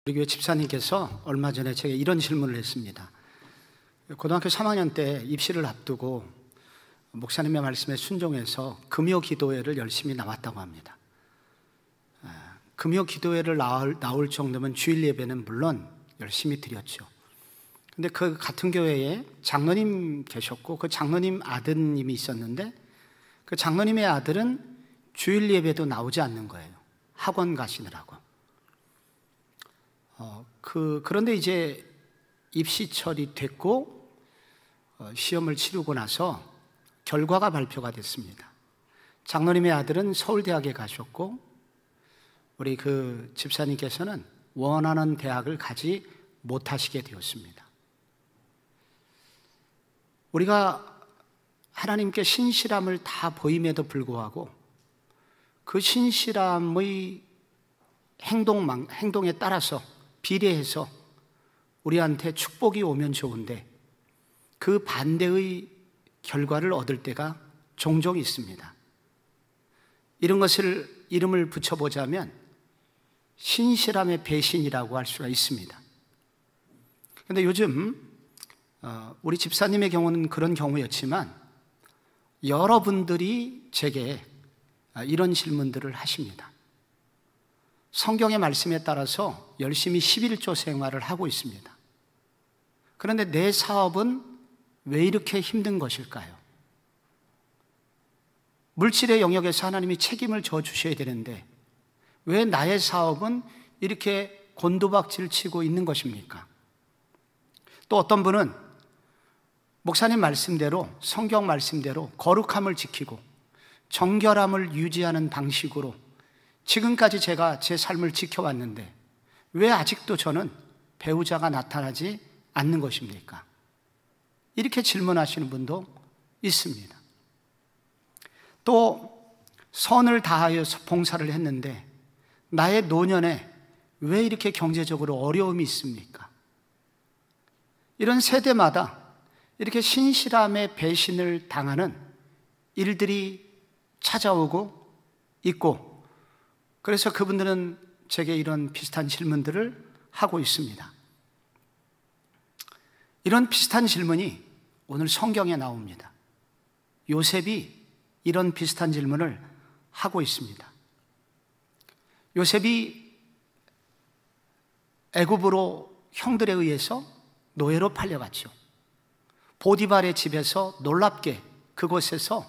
우리 교회 집사님께서 얼마 전에 제게 이런 질문을 했습니다. 고등학교 3학년 때 입시를 앞두고 목사님의 말씀에 순종해서 금요 기도회를 열심히 나왔다고 합니다. 금요 기도회를 나올 정도면 주일 예배는 물론 열심히 드렸죠. 근데 그 같은 교회에 장로님 계셨고 그 장로님 아드님이 있었는데 그 장로님의 아들은 주일 예배도 나오지 않는 거예요. 학원 가시느라고. 그런데 이제 입시철이 됐고 시험을 치르고 나서 결과가 발표가 됐습니다. 장로님의 아들은 서울대학에 가셨고 우리 그 집사님께서는 원하는 대학을 가지 못하시게 되었습니다. 우리가 하나님께 신실함을 다 보임에도 불구하고 그 신실함의 행동에 따라서 비례해서 우리한테 축복이 오면 좋은데 그 반대의 결과를 얻을 때가 종종 있습니다. 이런 것을 이름을 붙여보자면 신실함의 배신이라고 할 수가 있습니다. 그런데 요즘 우리 집사님의 경우는 그런 경우였지만 여러분들이 제게 이런 질문들을 하십니다. 성경의 말씀에 따라서 열심히 11조 생활을 하고 있습니다. 그런데 내 사업은 왜 이렇게 힘든 것일까요? 물질의 영역에서 하나님이 책임을 져주셔야 되는데 왜 나의 사업은 이렇게 곤두박질 치고 있는 것입니까? 또 어떤 분은 목사님 말씀대로 성경 말씀대로 거룩함을 지키고 정결함을 유지하는 방식으로 지금까지 제가 제 삶을 지켜왔는데 왜 아직도 저는 배우자가 나타나지 않는 것입니까? 이렇게 질문하시는 분도 있습니다. 또 선을 다하여 봉사를 했는데 나의 노년에 왜 이렇게 경제적으로 어려움이 있습니까? 이런 세대마다 이렇게 신실함의 배신을 당하는 일들이 찾아오고 있고 그래서 그분들은 제게 이런 비슷한 질문들을 하고 있습니다. 이런 비슷한 질문이 오늘 성경에 나옵니다. 요셉이 이런 비슷한 질문을 하고 있습니다. 요셉이 애굽으로 형들에 의해서 노예로 팔려갔죠. 보디발의 집에서 놀랍게 그곳에서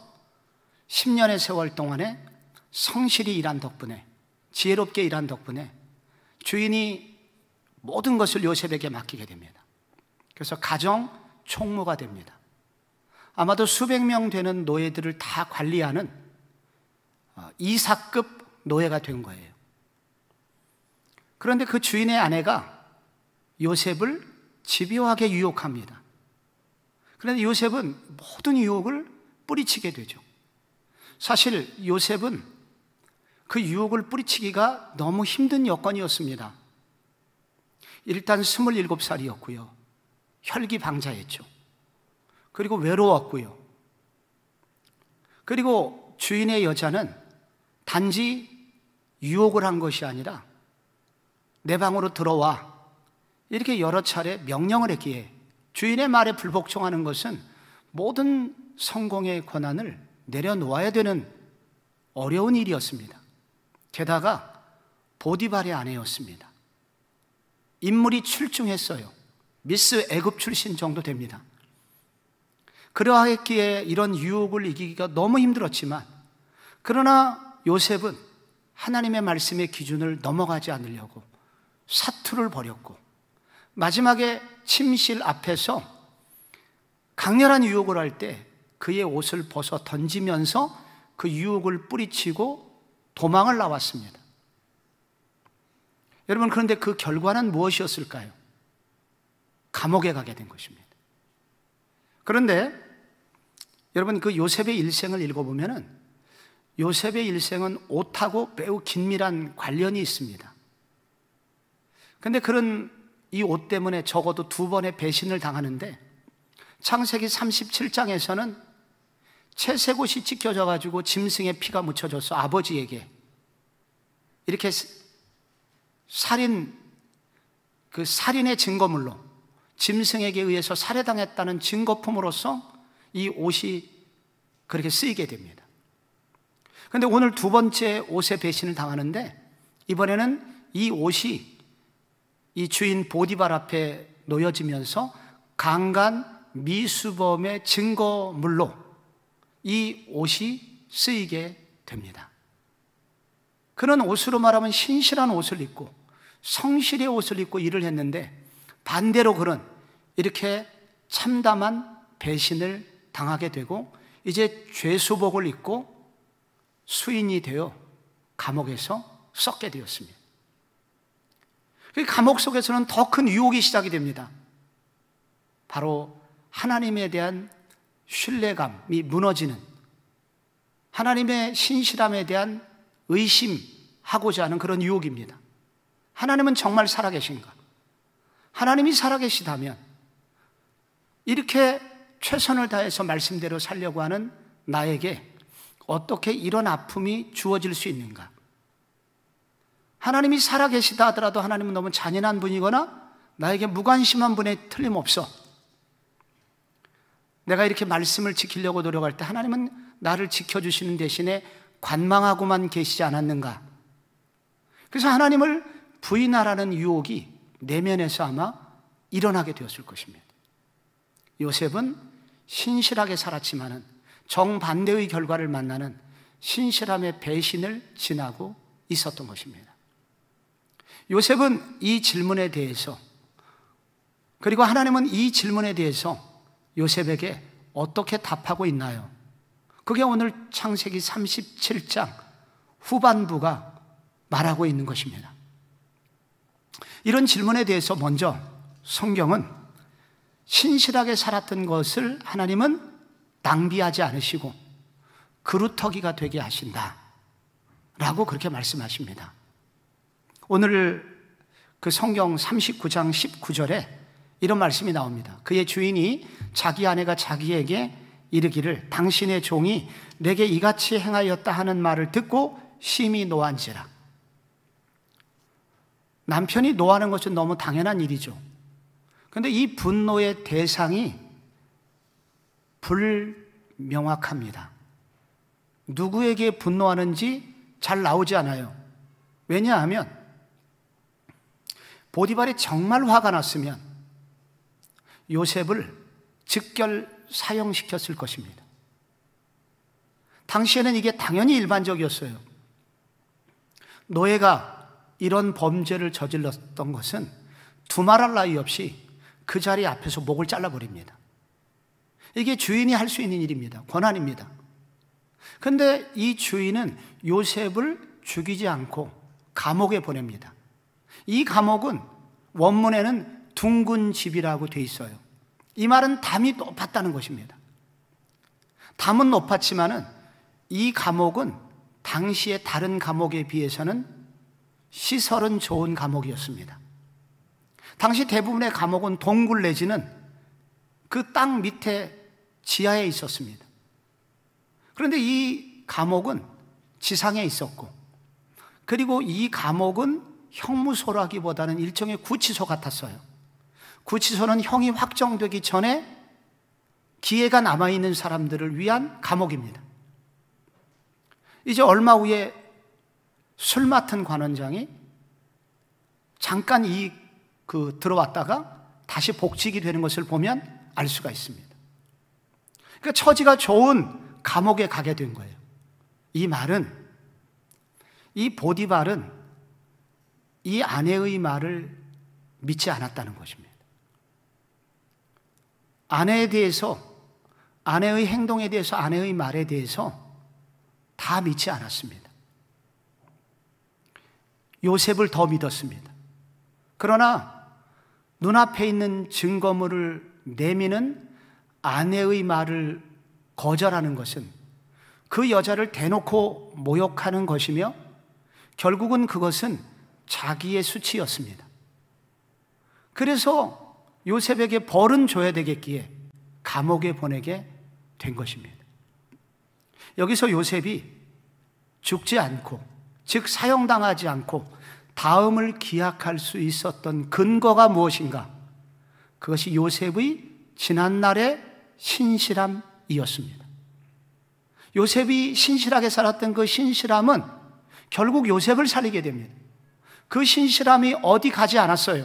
10년의 세월 동안에 성실히 일한 덕분에 지혜롭게 일한 덕분에 주인이 모든 것을 요셉에게 맡기게 됩니다. 그래서 가정 총무가 됩니다. 아마도 수백 명 되는 노예들을 다 관리하는 이사급 노예가 된 거예요. 그런데 그 주인의 아내가 요셉을 집요하게 유혹합니다. 그런데 요셉은 모든 유혹을 뿌리치게 되죠. 사실 요셉은 그 유혹을 뿌리치기가 너무 힘든 여건이었습니다. 일단 27살이었고요. 혈기방자했죠. 그리고 외로웠고요. 그리고 주인의 여자는 단지 유혹을 한 것이 아니라 내 방으로 들어와 이렇게 여러 차례 명령을 했기에 주인의 말에 불복종하는 것은 모든 성공의 권한을 내려놓아야 되는 어려운 일이었습니다. 게다가 보디발의 아내였습니다. 인물이 출중했어요. 미스 애굽 출신 정도 됩니다. 그러했기에 이런 유혹을 이기기가 너무 힘들었지만 그러나 요셉은 하나님의 말씀의 기준을 넘어가지 않으려고 사투를 벌였고 마지막에 침실 앞에서 강렬한 유혹을 할 때 그의 옷을 벗어 던지면서 그 유혹을 뿌리치고 도망을 나왔습니다. 여러분, 그런데 그 결과는 무엇이었을까요? 감옥에 가게 된 것입니다. 그런데 여러분, 그 요셉의 일생을 읽어보면 요셉의 일생은 옷하고 매우 긴밀한 관련이 있습니다. 그런데 그런 이 옷 때문에 적어도 2번의 배신을 당하는데 창세기 37장에서는 채색옷이 찢겨져 가지고 짐승의 피가 묻혀져서 아버지에게 이렇게 살인 그 살인의 증거물로, 짐승에게 의해서 살해당했다는 증거품으로서 이 옷이 그렇게 쓰이게 됩니다. 그런데 오늘 두 번째 옷의 배신을 당하는데, 이번에는 이 옷이 이 주인 보디발 앞에 놓여지면서 강간 미수범의 증거물로 이 옷이 쓰이게 됩니다. 그는 옷으로 말하면 신실한 옷을 입고 성실의 옷을 입고 일을 했는데, 반대로 그는 이렇게 참담한 배신을 당하게 되고 이제 죄수복을 입고 수인이 되어 감옥에서 썩게 되었습니다. 그 감옥 속에서는 더 큰 유혹이 시작이 됩니다. 바로 하나님에 대한 신뢰감이 무너지는, 하나님의 신실함에 대한 의심하고자 하는 그런 유혹입니다. 하나님은 정말 살아계신가? 하나님이 살아계시다면 이렇게 최선을 다해서 말씀대로 살려고 하는 나에게 어떻게 이런 아픔이 주어질 수 있는가? 하나님이 살아계시다 하더라도 하나님은 너무 잔인한 분이거나 나에게 무관심한 분에 틀림없어. 내가 이렇게 말씀을 지키려고 노력할 때 하나님은 나를 지켜주시는 대신에 관망하고만 계시지 않았는가? 그래서 하나님을 부인하라는 유혹이 내면에서 아마 일어나게 되었을 것입니다. 요셉은 신실하게 살았지만은 정반대의 결과를 만나는 신실함의 배신을 지나고 있었던 것입니다. 요셉은 이 질문에 대해서, 그리고 하나님은 이 질문에 대해서 요셉에게 어떻게 답하고 있나요? 그게 오늘 창세기 37장 후반부가 말하고 있는 것입니다. 이런 질문에 대해서 먼저 성경은 신실하게 살았던 것을 하나님은 낭비하지 않으시고 그루터기가 되게 하신다 라고 그렇게 말씀하십니다. 오늘 그 성경 39장 19절에 이런 말씀이 나옵니다. 그의 주인이 자기 아내가 자기에게 이르기를 당신의 종이 내게 이같이 행하였다 하는 말을 듣고 심히 노한지라. 남편이 노하는 것은 너무 당연한 일이죠. 그런데 이 분노의 대상이 불명확합니다. 누구에게 분노하는지 잘 나오지 않아요. 왜냐하면 보디발이 정말 화가 났으면 요셉을 즉결 사형시켰을 것입니다. 당시에는 이게 당연히 일반적이었어요. 노예가 이런 범죄를 저질렀던 것은 두말할 나위 없이 그 자리 앞에서 목을 잘라버립니다. 이게 주인이 할 수 있는 일입니다. 권한입니다. 그런데 이 주인은 요셉을 죽이지 않고 감옥에 보냅니다. 이 감옥은 원문에는 둥근 집이라고 돼 있어요. 이 말은 담이 높았다는 것입니다. 담은 높았지만은 이 감옥은 당시의 다른 감옥에 비해서는 시설은 좋은 감옥이었습니다. 당시 대부분의 감옥은 동굴 내지는 그 땅 밑에 지하에 있었습니다. 그런데 이 감옥은 지상에 있었고, 그리고 이 감옥은 형무소라기보다는 일종의 구치소 같았어요. 구치소는 형이 확정되기 전에 기회가 남아있는 사람들을 위한 감옥입니다. 이제 얼마 후에 술 맡은 관원장이 잠깐 들어왔다가 다시 복직이 되는 것을 보면 알 수가 있습니다. 그러니까 처지가 좋은 감옥에 가게 된 거예요. 이 말은, 이 보디발은 이 아내의 말을 믿지 않았다는 것입니다. 아내에 대해서, 아내의 행동에 대해서, 아내의 말에 대해서 다 믿지 않았습니다. 요셉을 더 믿었습니다. 그러나 눈앞에 있는 증거물을 내미는 아내의 말을 거절하는 것은 그 여자를 대놓고 모욕하는 것이며 결국은 그것은 자기의 수치였습니다. 그래서 요셉에게 벌은 줘야 되겠기에 감옥에 보내게 된 것입니다. 여기서 요셉이 죽지 않고, 즉 사형당하지 않고 다음을 기약할 수 있었던 근거가 무엇인가? 그것이 요셉의 지난날의 신실함이었습니다. 요셉이 신실하게 살았던 그 신실함은 결국 요셉을 살리게 됩니다. 그 신실함이 어디 가지 않았어요.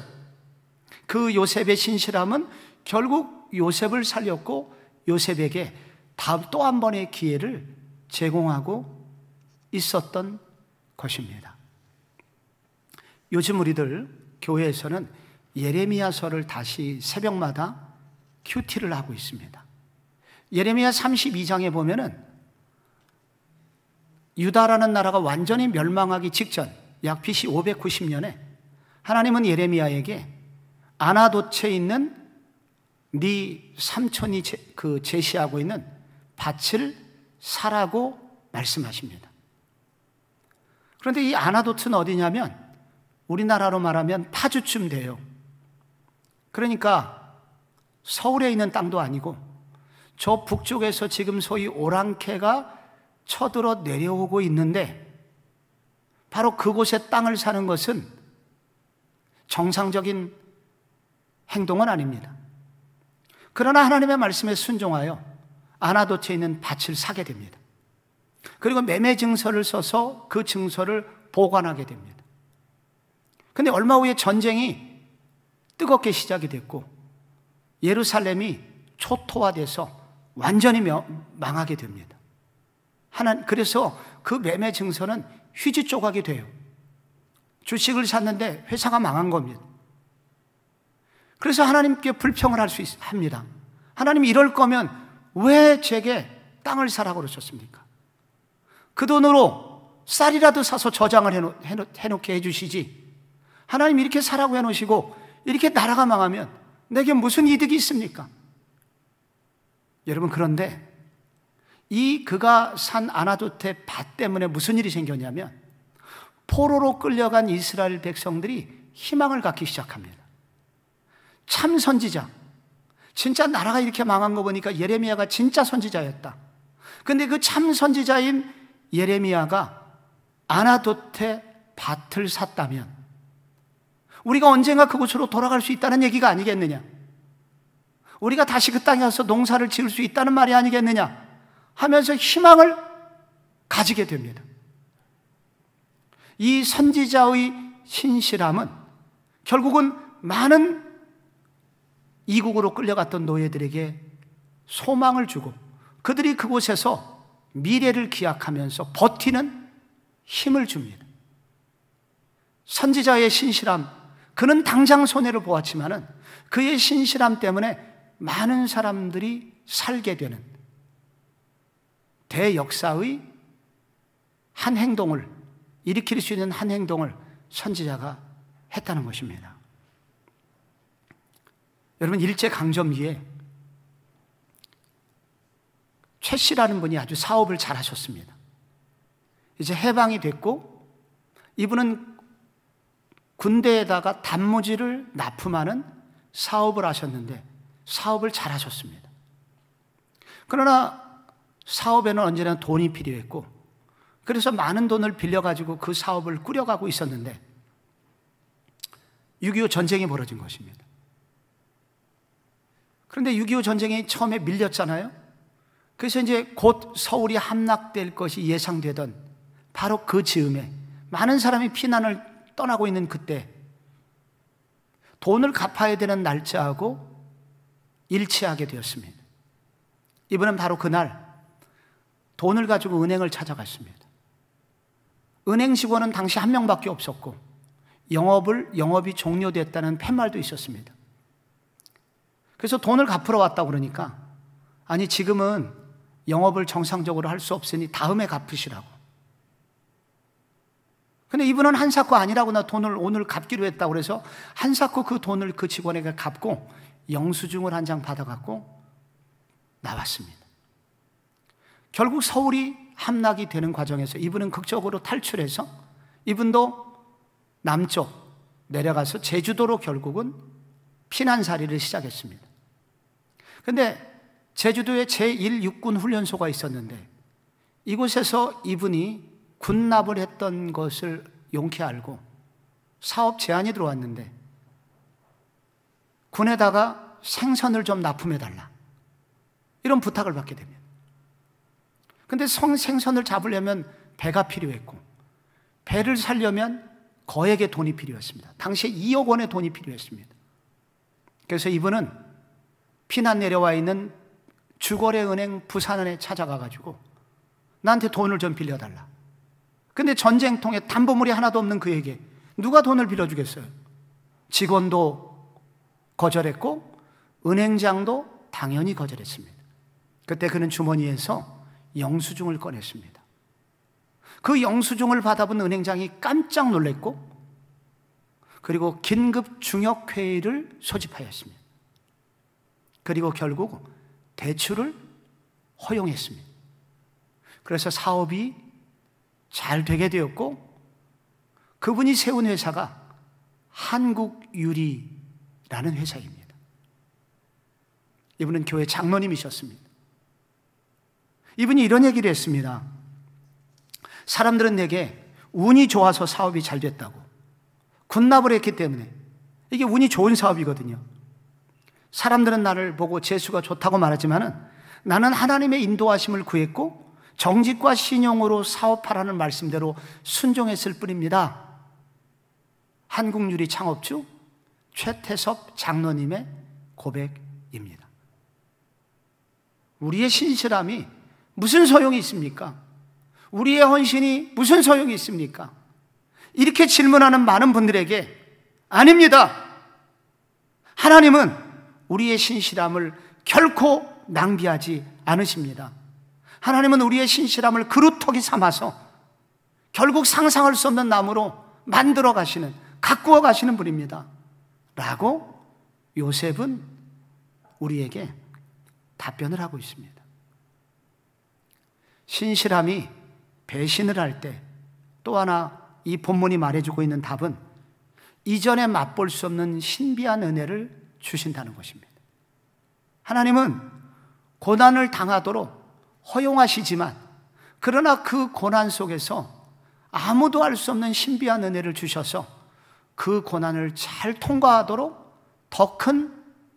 그 요셉의 신실함은 결국 요셉을 살렸고 요셉에게 또 한 번의 기회를 제공하고 있었던 것입니다. 요즘 우리들 교회에서는 예레미야서를 다시 새벽마다 큐티를 하고 있습니다. 예레미야 32장에 보면은 유다라는 나라가 완전히 멸망하기 직전 약 BC 590년에 하나님은 예레미야에게 아나돗에 있는 네 삼촌이 제시하고 있는 밭을 사라고 말씀하십니다. 그런데 이 아나돗은 어디냐면 우리나라로 말하면 파주쯤 돼요. 그러니까 서울에 있는 땅도 아니고 저 북쪽에서 지금 소위 오랑캐가 쳐들어 내려오고 있는데 바로 그곳에 땅을 사는 것은 정상적인 행동은 아닙니다. 그러나 하나님의 말씀에 순종하여 아나돗에 있는 밭을 사게 됩니다. 그리고 매매 증서를 써서 그 증서를 보관하게 됩니다. 그런데 얼마 후에 전쟁이 뜨겁게 시작이 됐고 예루살렘이 초토화돼서 완전히 망하게 됩니다. 그래서 그 매매 증서는 휴지 조각이 돼요. 주식을 샀는데 회사가 망한 겁니다. 그래서 하나님께 불평을 합니다. 하나님 이럴 거면 왜 제게 땅을 사라고 그러셨습니까? 그 돈으로 쌀이라도 사서 저장을 해놓게 해주시지. 하나님 이렇게 사라고 해놓으시고 이렇게 나라가 망하면 내게 무슨 이득이 있습니까? 여러분, 그런데 그가 산 아나돗의 밭 때문에 무슨 일이 생겼냐면 포로로 끌려간 이스라엘 백성들이 희망을 갖기 시작합니다. 참 선지자, 진짜 나라가 이렇게 망한 거 보니까 예레미야가 진짜 선지자였다. 근데 그 참 선지자인 예레미야가 아나돗의 밭을 샀다면 우리가 언젠가 그곳으로 돌아갈 수 있다는 얘기가 아니겠느냐? 우리가 다시 그 땅에 가서 농사를 지을 수 있다는 말이 아니겠느냐? 하면서 희망을 가지게 됩니다. 이 선지자의 신실함은 결국은 많은 이국으로 끌려갔던 노예들에게 소망을 주고 그들이 그곳에서 미래를 기약하면서 버티는 힘을 줍니다. 선지자의 신실함, 그는 당장 손해를 보았지만은 그의 신실함 때문에 많은 사람들이 살게 되는 대역사의 한 행동을 일으킬 수 있는 한 행동을 선지자가 했다는 것입니다. 여러분, 일제강점기에 최 씨라는 분이 아주 사업을 잘 하셨습니다. 이제 해방이 됐고 이분은 군대에다가 단무지를 납품하는 사업을 하셨는데 사업을 잘 하셨습니다. 그러나 사업에는 언제나 돈이 필요했고 그래서 많은 돈을 빌려가지고 그 사업을 꾸려가고 있었는데 6.25 전쟁이 벌어진 것입니다. 그런데 6.25 전쟁이 처음에 밀렸잖아요. 그래서 이제 곧 서울이 함락될 것이 예상되던 바로 그 즈음에 많은 사람이 피난을 떠나고 있는 그때 돈을 갚아야 되는 날짜하고 일치하게 되었습니다. 이분은 바로 그날 돈을 가지고 은행을 찾아갔습니다. 은행 직원은 당시 한 명밖에 없었고 영업이 종료됐다는 팻말도 있었습니다. 그래서 돈을 갚으러 왔다고 그러니까 아니 지금은 영업을 정상적으로 할 수 없으니 다음에 갚으시라고. 근데 이분은 한사코 아니라고 나 돈을 오늘 갚기로 했다고 그래서 한사코 그 돈을 그 직원에게 갚고 영수증을 한 장 받아갖고 나왔습니다. 결국 서울이 함락이 되는 과정에서 이분은 극적으로 탈출해서 이분도 남쪽 내려가서 제주도로 결국은 피난살이를 시작했습니다. 그런데 제주도에 제1육군 훈련소가 있었는데 이곳에서 이분이 군납을 했던 것을 용케 알고 사업 제안이 들어왔는데 군에다가 생선을 좀 납품해달라, 이런 부탁을 받게 됩니다. 근데 생선을 잡으려면 배가 필요했고, 배를 살려면 거액의 돈이 필요했습니다. 당시에 2억 원의 돈이 필요했습니다. 그래서 이분은 피난 내려와 있는 주거래은행 부산은행에 찾아가가지고 나한테 돈을 좀 빌려달라. 근데 전쟁통에 담보물이 하나도 없는 그에게 누가 돈을 빌려주겠어요? 직원도 거절했고 은행장도 당연히 거절했습니다. 그때 그는 주머니에서 영수증을 꺼냈습니다. 그 영수증을 받아본 은행장이 깜짝 놀랐고, 그리고 긴급 중역회의를 소집하였습니다. 그리고 결국 대출을 허용했습니다. 그래서 사업이 잘 되게 되었고, 그분이 세운 회사가 한국유리라는 회사입니다. 이분은 교회 장로님이셨습니다. 이분이 이런 얘기를 했습니다. 사람들은 내게 운이 좋아서 사업이 잘 됐다고, 군납을 했기 때문에, 이게 운이 좋은 사업이거든요. 사람들은 나를 보고 재수가 좋다고 말하지만은 나는 하나님의 인도하심을 구했고 정직과 신용으로 사업하라는 말씀대로 순종했을 뿐입니다. 한국유리 창업주 최태섭 장로님의 고백입니다. 우리의 신실함이 무슨 소용이 있습니까? 우리의 헌신이 무슨 소용이 있습니까? 이렇게 질문하는 많은 분들에게 아닙니다. 하나님은 우리의 신실함을 결코 낭비하지 않으십니다. 하나님은 우리의 신실함을 그루터기 삼아서 결국 상상할 수 없는 나무로 만들어 가시는, 가꾸어 가시는 분입니다. 라고 요셉은 우리에게 답변을 하고 있습니다. 신실함이 배신을 할 때 또 하나 이 본문이 말해주고 있는 답은 이전에 맛볼 수 없는 신비한 은혜를 주신다는 것입니다. 하나님은 고난을 당하도록 허용하시지만, 그러나 그 고난 속에서 아무도 알 수 없는 신비한 은혜를 주셔서 그 고난을 잘 통과하도록 더 큰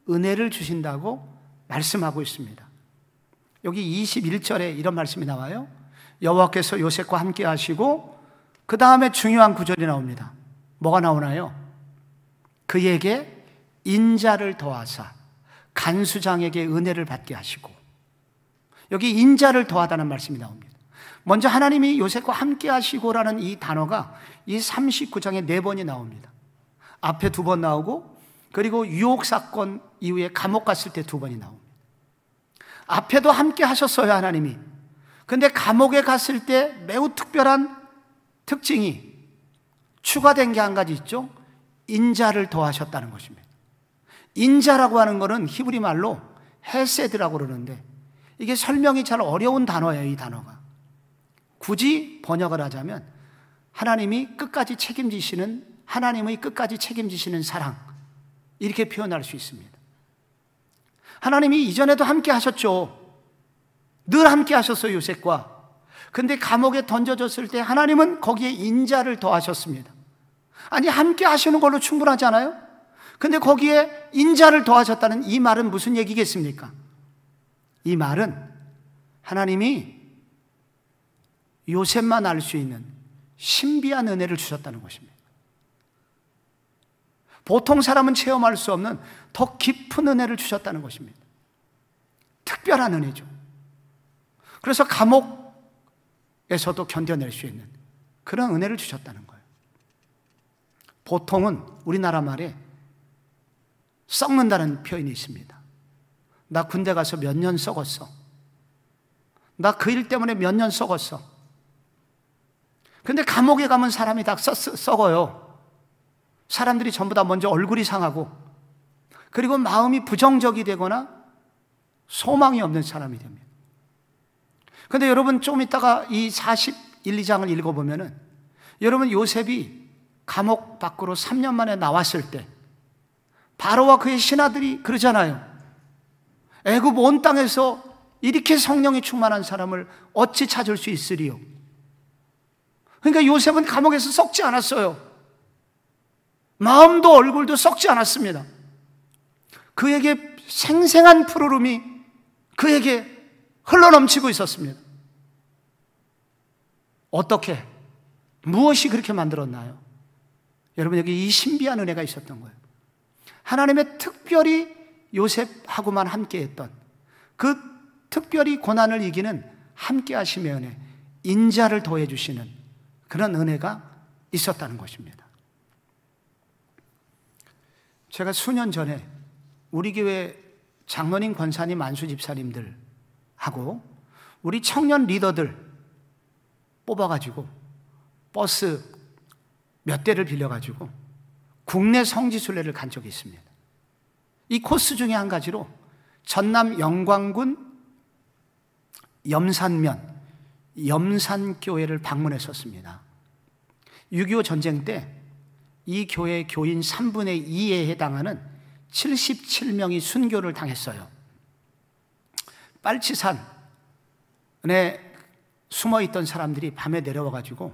은혜를 주신다고 말씀하고 있습니다. 여기 21절에 이런 말씀이 나와요. 여호와께서 요셉과 함께 하시고, 그 다음에 중요한 구절이 나옵니다. 뭐가 나오나요? 그에게 인자를 더하사 간수장에게 은혜를 받게 하시고. 여기 인자를 더하다는 말씀이 나옵니다. 먼저 하나님이 요셉과 함께 하시고라는 이 단어가 이 39장에 4번이 나옵니다. 앞에 2번 나오고, 그리고 유혹사건 이후에 감옥 갔을 때 2번이 나옵니다. 앞에도 함께 하셨어요, 하나님이. 근데 감옥에 갔을 때 매우 특별한 특징이 추가된 게 한 가지 있죠. 인자를 더하셨다는 것입니다. 인자라고 하는 것은 히브리 말로 헤세드라고 그러는데, 이게 설명이 잘 어려운 단어예요. 이 단어가 굳이 번역을 하자면 하나님이 끝까지 책임지시는, 하나님의 끝까지 책임지시는 사랑, 이렇게 표현할 수 있습니다. 하나님이 이전에도 함께 하셨죠. 늘 함께 하셨어요, 요셉과. 근데 감옥에 던져졌을 때 하나님은 거기에 인자를 더하셨습니다. 아니, 함께 하시는 걸로 충분하지 않아요? 근데 거기에 인자를 더하셨다는 이 말은 무슨 얘기겠습니까? 이 말은 하나님이 요셉만 알 수 있는 신비한 은혜를 주셨다는 것입니다. 보통 사람은 체험할 수 없는 더 깊은 은혜를 주셨다는 것입니다. 특별한 은혜죠. 그래서 감옥에서도 견뎌낼 수 있는 그런 은혜를 주셨다는 거예요. 보통은 우리나라 말에 썩는다는 표현이 있습니다. 나 군대 가서 몇 년 썩었어. 나 그 일 때문에 몇 년 썩었어. 근데 감옥에 가면 사람이 다 썩어요. 사람들이 전부 다 먼저 얼굴이 상하고, 그리고 마음이 부정적이 되거나 소망이 없는 사람이 됩니다. 근데 여러분, 조금 있다가 이 41, 2장을 읽어보면은 여러분, 요셉이 감옥 밖으로 3년 만에 나왔을 때 바로와 그의 신하들이 그러잖아요. 애굽 온 땅에서 이렇게 성령이 충만한 사람을 어찌 찾을 수 있으리요? 그러니까 요셉은 감옥에서 썩지 않았어요. 마음도 얼굴도 썩지 않았습니다. 그에게 생생한 푸르름이 그에게 흘러넘치고 있었습니다. 어떻게, 무엇이 그렇게 만들었나요? 여러분, 여기 이 신비한 은혜가 있었던 거예요. 하나님의 특별히 요셉하고만 함께했던 그 특별히 고난을 이기는 함께 하심의 은혜, 인자를 더해 주시는 그런 은혜가 있었다는 것입니다. 제가 수년 전에 우리 교회 장로님, 권사님, 안수 집사님들하고 우리 청년 리더들 뽑아가지고 버스 몇 대를 빌려가지고 국내 성지순례를 간 적이 있습니다. 이 코스 중에 한 가지로 전남 영광군 염산면 염산교회를 방문했었습니다. 6.25 전쟁 때 이 교회 교인 3분의 2에 해당하는 77명이 순교를 당했어요. 빨치산에 숨어있던 사람들이 밤에 내려와가지고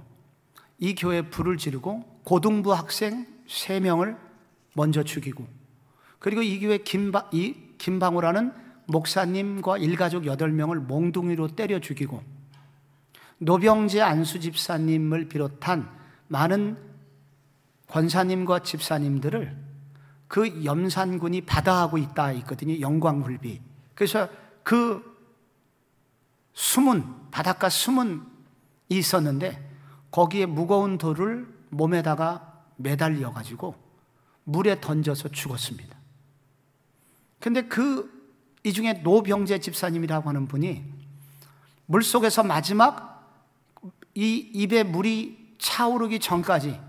이 교회에 불을 지르고 고등부 학생 3명을 먼저 죽이고, 그리고 이 교회 김방우라는 목사님과 일가족 8명을 몽둥이로 때려 죽이고, 노병재 안수 집사님을 비롯한 많은 권사님과 집사님들을 그 염산군이 받아하고 있다 있거든요. 영광굴비. 그래서 그 수문, 바닷가 수문이 있었는데 거기에 무거운 돌을 몸에다가 매달려 가지고 물에 던져서 죽었습니다. 근데 이 중에 노병재 집사님이라고 하는 분이 물속에서 마지막 이 입에 물이 차오르기 전까지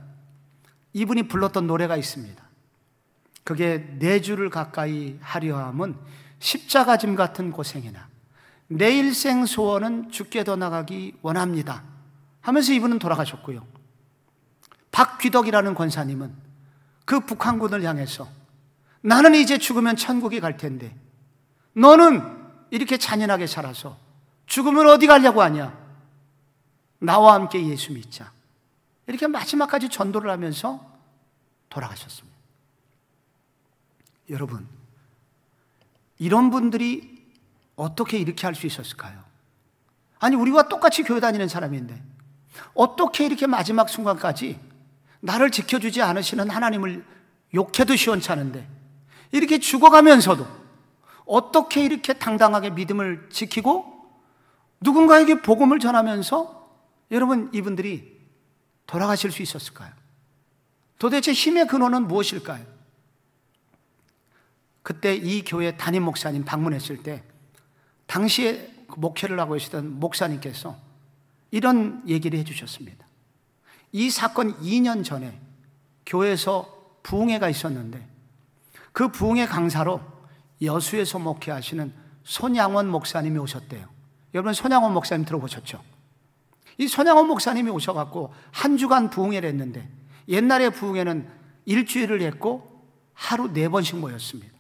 이분이 불렀던 노래가 있습니다. 그게 내 주를 가까이 하려 함은 십자가짐 같은 고생이나 내 일생 소원은 주께 더 나가기 원합니다 하면서 이분은 돌아가셨고요. 박귀덕이라는 권사님은 그 북한군을 향해서 나는 이제 죽으면 천국에 갈 텐데 너는 이렇게 잔인하게 살아서 죽으면 어디 가려고 하냐, 나와 함께 예수 믿자, 이렇게 마지막까지 전도를 하면서 돌아가셨습니다. 여러분, 이런 분들이 어떻게 이렇게 할 수 있었을까요? 아니, 우리와 똑같이 교회 다니는 사람인데 어떻게 이렇게 마지막 순간까지 나를 지켜주지 않으시는 하나님을 욕해도 시원찮은데 이렇게 죽어가면서도 어떻게 이렇게 당당하게 믿음을 지키고 누군가에게 복음을 전하면서 여러분, 이분들이 돌아가실 수 있었을까요? 도대체 힘의 근원은 무엇일까요? 그때 이 교회 담임 목사님 방문했을 때 당시에 목회를 하고 계시던 목사님께서 이런 얘기를 해주셨습니다. 이 사건 2년 전에 교회에서 부흥회가 있었는데 그 부흥회 강사로 여수에서 목회하시는 손양원 목사님이 오셨대요. 여러분, 손양원 목사님 들어보셨죠? 이 손양원 목사님이 오셔갖고 한 주간 부흥회를 했는데 옛날에 부흥회는 일주일을 했고 하루 4번씩 모였습니다.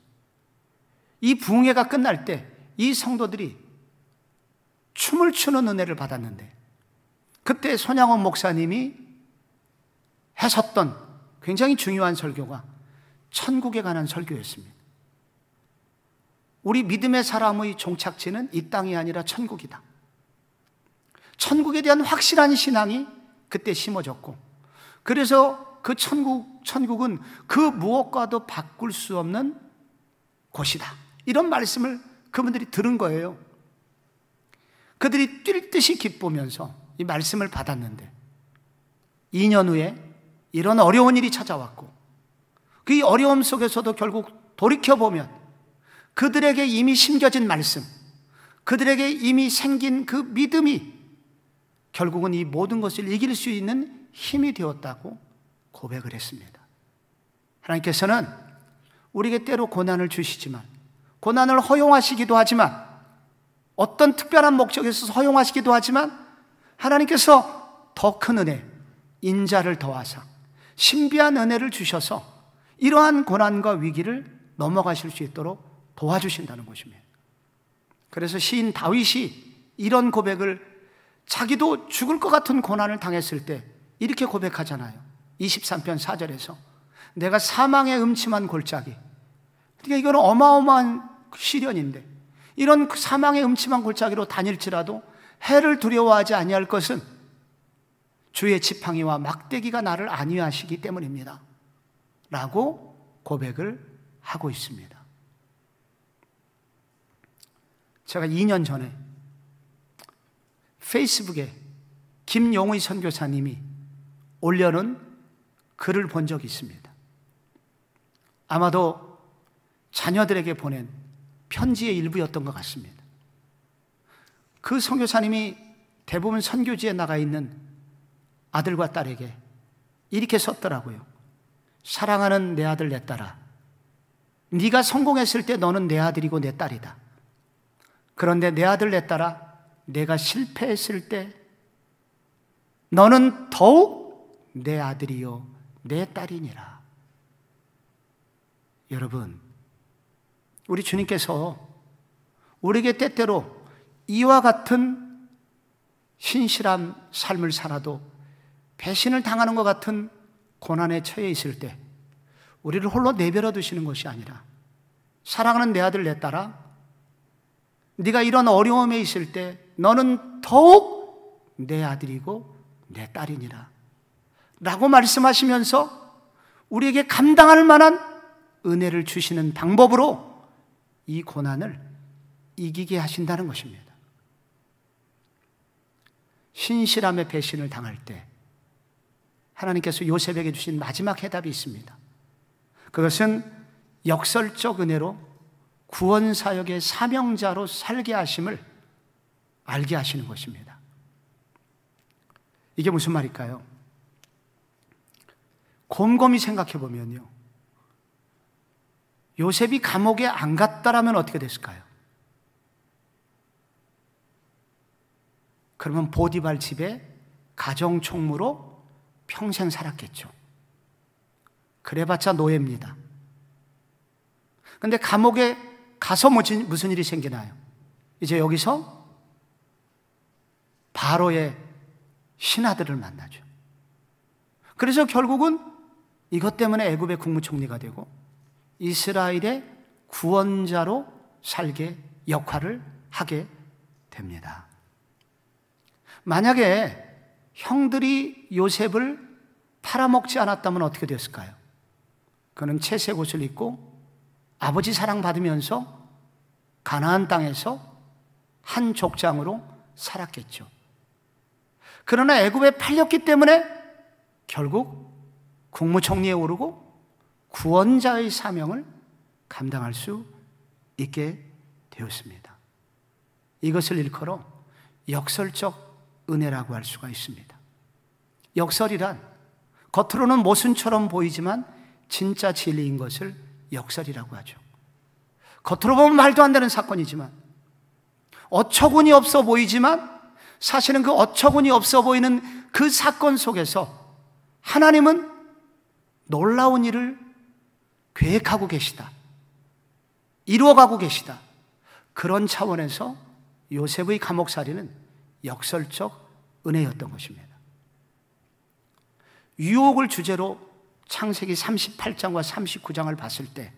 이 부흥회가 끝날 때 이 성도들이 춤을 추는 은혜를 받았는데 그때 손양원 목사님이 하셨던 굉장히 중요한 설교가 천국에 관한 설교였습니다. 우리 믿음의 사람의 종착지는 이 땅이 아니라 천국이다. 천국에 대한 확실한 신앙이 그때 심어졌고, 그래서 그 천국은 그 무엇과도 바꿀 수 없는 곳이다, 이런 말씀을 그분들이 들은 거예요. 그들이 뛸 듯이 기쁘면서 이 말씀을 받았는데 2년 후에 이런 어려운 일이 찾아왔고, 그 어려움 속에서도 결국 돌이켜보면 그들에게 이미 심겨진 말씀, 그들에게 이미 생긴 그 믿음이 결국은 이 모든 것을 이길 수 있는 힘이 되었다고 고백을 했습니다. 하나님께서는 우리에게 때로 고난을 주시지만, 고난을 허용하시기도 하지만, 어떤 특별한 목적에 있어서 허용하시기도 하지만 하나님께서 더 큰 은혜, 인자를 더하사 신비한 은혜를 주셔서 이러한 고난과 위기를 넘어가실 수 있도록 도와주신다는 것입니다. 그래서 시인 다윗이 이런 고백을, 자기도 죽을 것 같은 고난을 당했을 때 이렇게 고백하잖아요. 23편 4절에서 내가 사망의 음침한 골짜기, 그러니까 이건 어마어마한 시련인데, 이런 사망의 음침한 골짜기로 다닐지라도 해를 두려워하지 아니할 것은 주의 지팡이와 막대기가 나를 안위하시기 때문입니다 라고 고백을 하고 있습니다. 제가 2년 전에 페이스북에 김용의 선교사님이 올려놓은 글을 본 적이 있습니다. 아마도 자녀들에게 보낸 편지의 일부였던 것 같습니다. 그 선교사님이 대부분 선교지에 나가 있는 아들과 딸에게 이렇게 썼더라고요. 사랑하는 내 아들 내 딸아, 네가 성공했을 때 너는 내 아들이고 내 딸이다. 그런데 내 아들 내 딸아, 내가 실패했을 때 너는 더욱 내 아들이요 내 딸이니라. 여러분, 우리 주님께서 우리에게 때때로 이와 같은 신실한 삶을 살아도 배신을 당하는 것 같은 고난에 처해 있을 때 우리를 홀로 내버려 두시는 것이 아니라, 사랑하는 내 아들 내 딸아, 네가 이런 어려움에 있을 때 너는 더욱 내 아들이고 내 딸이니라 라고 말씀하시면서 우리에게 감당할 만한 은혜를 주시는 방법으로 이 고난을 이기게 하신다는 것입니다. 신실함의 배신을 당할 때 하나님께서 요셉에게 주신 마지막 해답이 있습니다. 그것은 역설적 은혜로 구원사역의 사명자로 살게 하심을 알게 하시는 것입니다. 이게 무슨 말일까요? 곰곰이 생각해 보면요, 요셉이 감옥에 안 갔다라면 어떻게 됐을까요? 그러면 보디발 집에 가정총무로 평생 살았겠죠. 그래봤자 노예입니다. 그런데 감옥에 가서 무슨 일이 생기나요? 이제 여기서 바로의 신하들을 만나죠. 그래서 결국은 이것 때문에 애굽의 국무총리가 되고 이스라엘의 구원자로 살게 역할을 하게 됩니다. 만약에 형들이 요셉을 팔아먹지 않았다면 어떻게 됐을까요? 그는 채색 옷을 입고 아버지 사랑받으면서 가나안 땅에서 한 족장으로 살았겠죠. 그러나 애굽에 팔렸기 때문에 결국 국무총리에 오르고 구원자의 사명을 감당할 수 있게 되었습니다. 이것을 일컬어 역설적 은혜라고 할 수가 있습니다. 역설이란 겉으로는 모순처럼 보이지만 진짜 진리인 것을 역설이라고 하죠. 겉으로 보면 말도 안 되는 사건이지만, 어처구니 없어 보이지만 사실은 그 어처구니 없어 보이는 그 사건 속에서 하나님은 놀라운 일을 계획하고 계시다, 이루어가고 계시다. 그런 차원에서 요셉의 감옥살이는 역설적 은혜였던 것입니다. 유혹을 주제로 창세기 38장과 39장을 봤을 때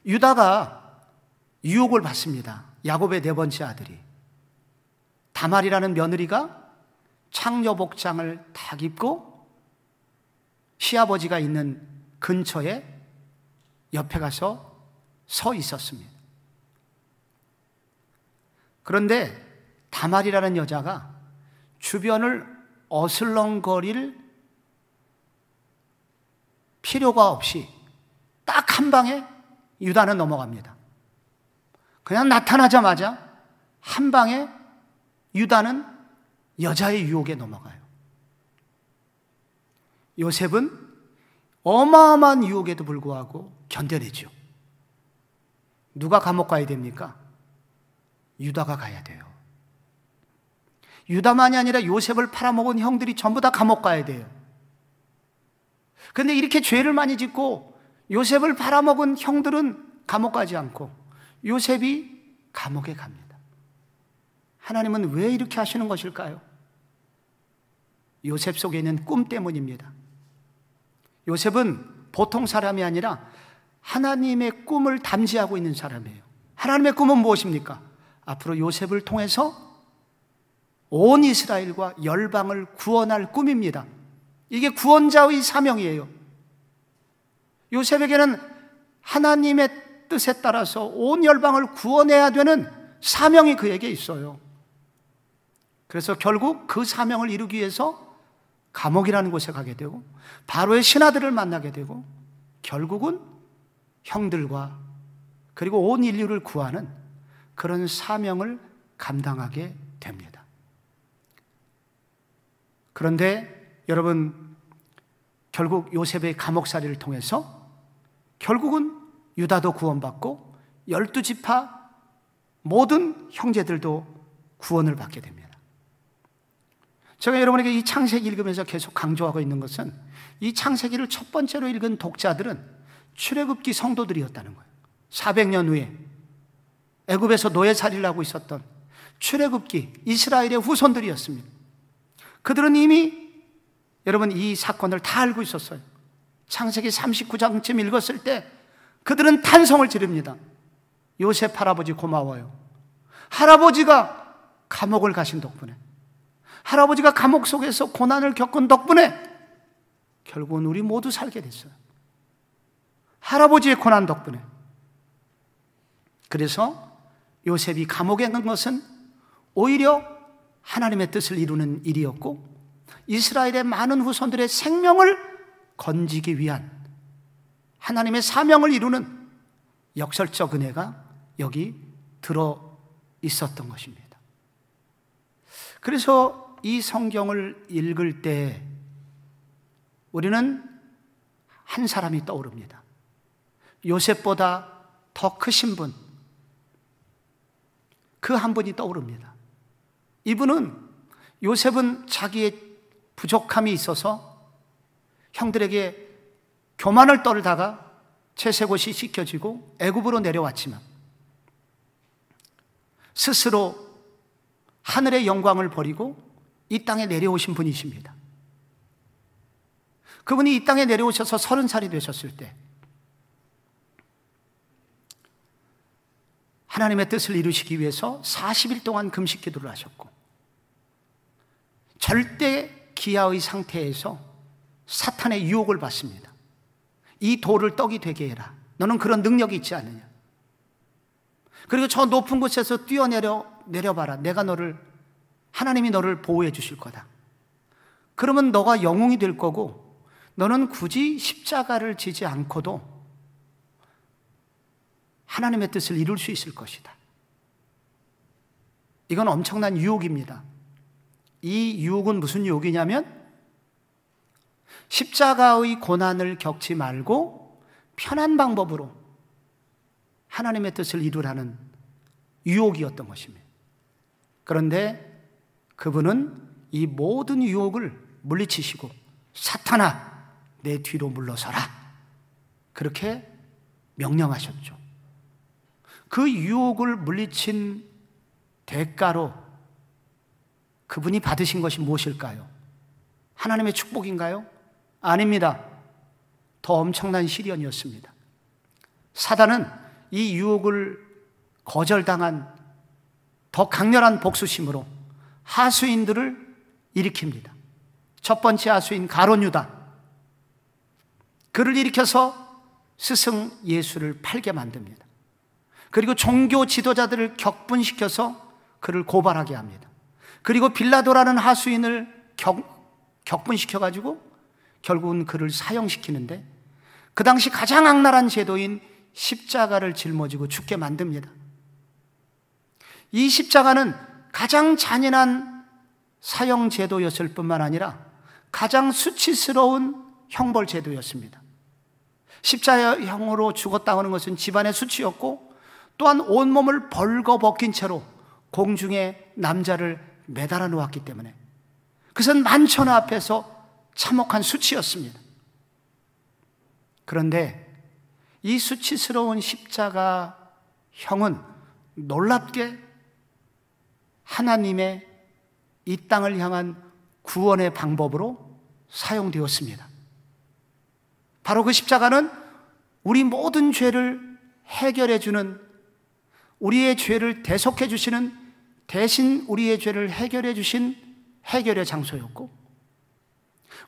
유다가 유혹을 받습니다. 야곱의 네 번째 아들이 다말이라는 며느리가 창녀복장을 딱 입고 시아버지가 있는 근처에 옆에 가서 서 있었습니다. 그런데 다말이라는 여자가 주변을 어슬렁거릴 필요가 없이 딱 한 방에 유다는 넘어갑니다. 그냥 나타나자마자 한 방에 유다는 여자의 유혹에 넘어가요. 요셉은 어마어마한 유혹에도 불구하고 견뎌내죠. 누가 감옥 가야 됩니까? 유다가 가야 돼요. 유다만이 아니라 요셉을 팔아먹은 형들이 전부 다 감옥 가야 돼요. 그런데 이렇게 죄를 많이 짓고 요셉을 팔아먹은 형들은 감옥 가지 않고 요셉이 감옥에 갑니다. 하나님은 왜 이렇게 하시는 것일까요? 요셉 속에 있는 꿈 때문입니다. 요셉은 보통 사람이 아니라 하나님의 꿈을 담지하고 있는 사람이에요. 하나님의 꿈은 무엇입니까? 앞으로 요셉을 통해서 온 이스라엘과 열방을 구원할 꿈입니다. 이게 구원자의 사명이에요. 요셉에게는 하나님의 뜻에 따라서 온 열방을 구원해야 되는 사명이 그에게 있어요. 그래서 결국 그 사명을 이루기 위해서 감옥이라는 곳에 가게 되고 바로의 신하들을 만나게 되고 결국은 형들과 그리고 온 인류를 구하는 그런 사명을 감당하게 됩니다. 그런데 여러분, 결국 요셉의 감옥살이를 통해서 결국은 유다도 구원받고 12지파 모든 형제들도 구원을 받게 됩니다. 제가 여러분에게 이 창세기 읽으면서 계속 강조하고 있는 것은 이 창세기를 첫 번째로 읽은 독자들은 출애굽기 성도들이었다는 거예요. 400년 후에 애굽에서 노예살이를 하고 있었던 출애굽기 이스라엘의 후손들이었습니다. 그들은 이미 여러분 이 사건을 다 알고 있었어요. 창세기 39장쯤 읽었을 때 그들은 탄성을 지릅니다. 요셉 할아버지 고마워요. 할아버지가 감옥을 가신 덕분에, 할아버지가 감옥 속에서 고난을 겪은 덕분에 결국은 우리 모두 살게 됐어요. 할아버지의 고난 덕분에. 그래서 요셉이 감옥에 간 것은 오히려 하나님의 뜻을 이루는 일이었고 이스라엘의 많은 후손들의 생명을 건지기 위한 하나님의 사명을 이루는 역설적 은혜가 여기 들어 있었던 것입니다. 그래서 이 성경을 읽을 때 우리는 한 사람이 떠오릅니다. 요셉보다 더 크신 분, 그 한 분이 떠오릅니다. 이분은, 요셉은 자기의 부족함이 있어서 형들에게 교만을 떨다가 채색옷이 씻겨지고 애굽으로 내려왔지만 스스로 하늘의 영광을 버리고 이 땅에 내려오신 분이십니다. 그분이 이 땅에 내려오셔서 30살이 되셨을 때 하나님의 뜻을 이루시기 위해서 40일 동안 금식 기도를 하셨고 절대 기아의 상태에서 사탄의 유혹을 받습니다. 이 돌을 떡이 되게 해라. 너는 그런 능력이 있지 않느냐. 그리고 저 높은 곳에서 내려봐라. 하나님이 너를 보호해 주실 거다. 그러면 너가 영웅이 될 거고 너는 굳이 십자가를 지지 않고도 하나님의 뜻을 이룰 수 있을 것이다. 이건 엄청난 유혹입니다. 이 유혹은 무슨 유혹이냐면 십자가의 고난을 겪지 말고 편한 방법으로 하나님의 뜻을 이루라는 유혹이었던 것입니다. 그런데 그분은 이 모든 유혹을 물리치시고 사탄아 내 뒤로 물러서라 그렇게 명령하셨죠. 그 유혹을 물리친 대가로 그분이 받으신 것이 무엇일까요? 하나님의 축복인가요? 아닙니다. 더 엄청난 시련이었습니다. 사단은 이 유혹을 거절당한 더 강렬한 복수심으로 하수인들을 일으킵니다. 첫 번째 하수인 가룟 유다, 그를 일으켜서 스승 예수를 팔게 만듭니다. 그리고 종교 지도자들을 격분시켜서 그를 고발하게 합니다. 그리고 빌라도라는 하수인을 격분시켜가지고 결국은 그를 사형시키는데 그 당시 가장 악랄한 제도인 십자가를 짊어지고 죽게 만듭니다. 이 십자가는 가장 잔인한 사형 제도였을 뿐만 아니라 가장 수치스러운 형벌 제도였습니다. 십자형으로 죽었다고 하는 것은 집안의 수치였고 또한 온몸을 벌거벗긴 채로 공중에 남자를 매달아 놓았기 때문에 그것은 만천하 앞에서 참혹한 수치였습니다. 그런데 이 수치스러운 십자가형은 놀랍게 하나님의 이 땅을 향한 구원의 방법으로 사용되었습니다. 바로 그 십자가는 우리 모든 죄를 해결해 주는, 우리의 죄를 대속해 주시는, 대신 우리의 죄를 해결해 주신 해결의 장소였고,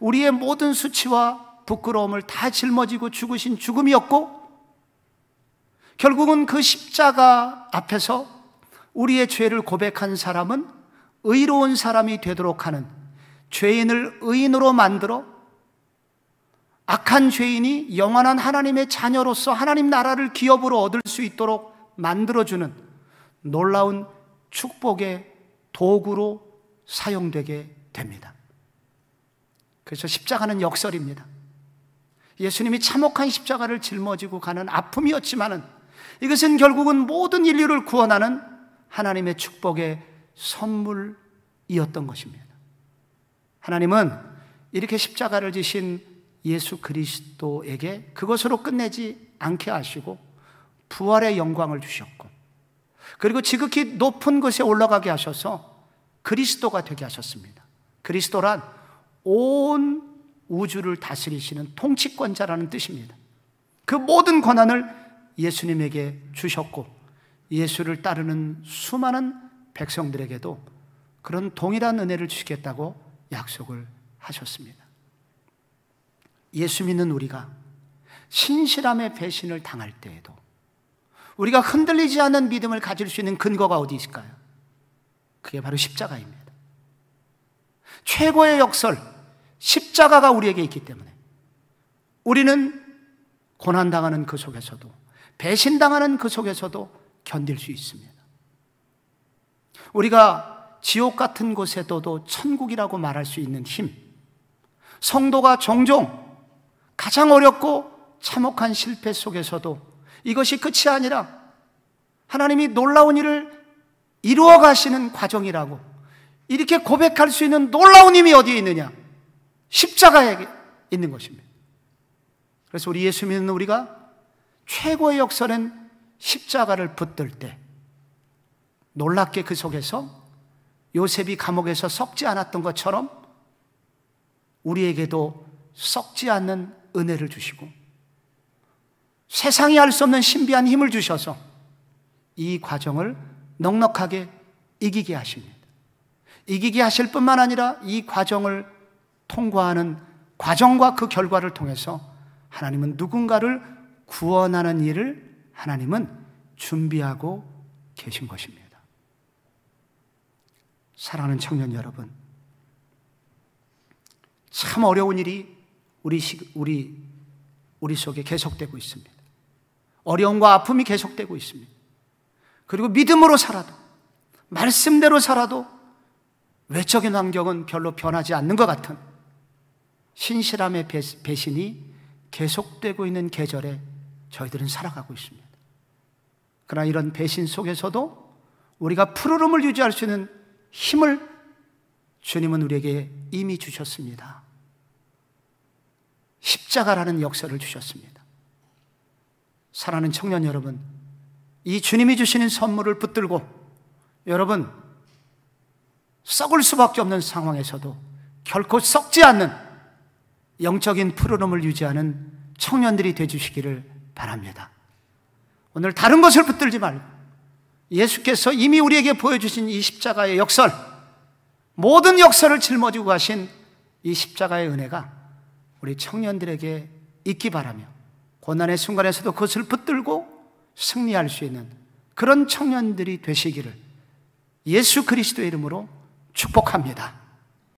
우리의 모든 수치와 부끄러움을 다 짊어지고 죽으신 죽음이었고, 결국은 그 십자가 앞에서 우리의 죄를 고백한 사람은 의로운 사람이 되도록 하는, 죄인을 의인으로 만들어 악한 죄인이 영원한 하나님의 자녀로서 하나님 나라를 기업으로 얻을 수 있도록 만들어주는 놀라운 축복의 도구로 사용되게 됩니다. 그래서 십자가는 역설입니다. 예수님이 참혹한 십자가를 짊어지고 가는 아픔이었지만은 이것은 결국은 모든 인류를 구원하는 하나님의 축복의 선물이었던 것입니다. 하나님은 이렇게 십자가를 지신 예수 그리스도에게 그것으로 끝내지 않게 하시고 부활의 영광을 주셨고, 그리고 지극히 높은 곳에 올라가게 하셔서 그리스도가 되게 하셨습니다. 그리스도란 온 우주를 다스리시는 통치권자라는 뜻입니다. 그 모든 권한을 예수님에게 주셨고, 예수를 따르는 수많은 백성들에게도 그런 동일한 은혜를 주시겠다고 약속을 하셨습니다. 예수 믿는 우리가 신실함의 배신을 당할 때에도 우리가 흔들리지 않는 믿음을 가질 수 있는 근거가 어디 있을까요? 그게 바로 십자가입니다. 최고의 역설, 십자가가 우리에게 있기 때문에 우리는 고난당하는 그 속에서도, 배신당하는 그 속에서도 견딜 수 있습니다. 우리가 지옥 같은 곳에도 천국이라고 말할 수 있는 힘, 성도가 종종 가장 어렵고 참혹한 실패 속에서도 이것이 끝이 아니라 하나님이 놀라운 일을 이루어 가시는 과정이라고 이렇게 고백할 수 있는 놀라운 힘이 어디에 있느냐? 십자가에 있는 것입니다. 그래서 우리 예수 믿는 우리가 최고의 역설은 십자가를 붙들 때 놀랍게 그 속에서 요셉이 감옥에서 썩지 않았던 것처럼 우리에게도 썩지 않는 은혜를 주시고 세상이 알 수 없는 신비한 힘을 주셔서 이 과정을 넉넉하게 이기게 하십니다. 이기게 하실 뿐만 아니라 이 과정을 통과하는 과정과 그 결과를 통해서 하나님은 누군가를 구원하는 일을 하나님은 준비하고 계신 것입니다. 사랑하는 청년 여러분, 참 어려운 일이 우리 속에 계속되고 있습니다. 어려움과 아픔이 계속되고 있습니다. 그리고 믿음으로 살아도, 말씀대로 살아도 외적인 환경은 별로 변하지 않는 것 같은 신실함의 배신이 계속되고 있는 계절에 저희들은 살아가고 있습니다. 그러나 이런 배신 속에서도 우리가 푸르름을 유지할 수 있는 힘을 주님은 우리에게 이미 주셨습니다. 십자가라는 역사를 주셨습니다. 사랑하는 청년 여러분, 이 주님이 주시는 선물을 붙들고 여러분 썩을 수밖에 없는 상황에서도 결코 썩지 않는 영적인 푸르름을 유지하는 청년들이 되어주시기를 바랍니다. 오늘 다른 것을 붙들지 말고 예수께서 이미 우리에게 보여주신 이 십자가의 역설, 모든 역설을 짊어지고 가신 이 십자가의 은혜가 우리 청년들에게 있기 바라며 고난의 순간에서도 그것을 붙들고 승리할 수 있는 그런 청년들이 되시기를 예수 그리스도의 이름으로 축복합니다.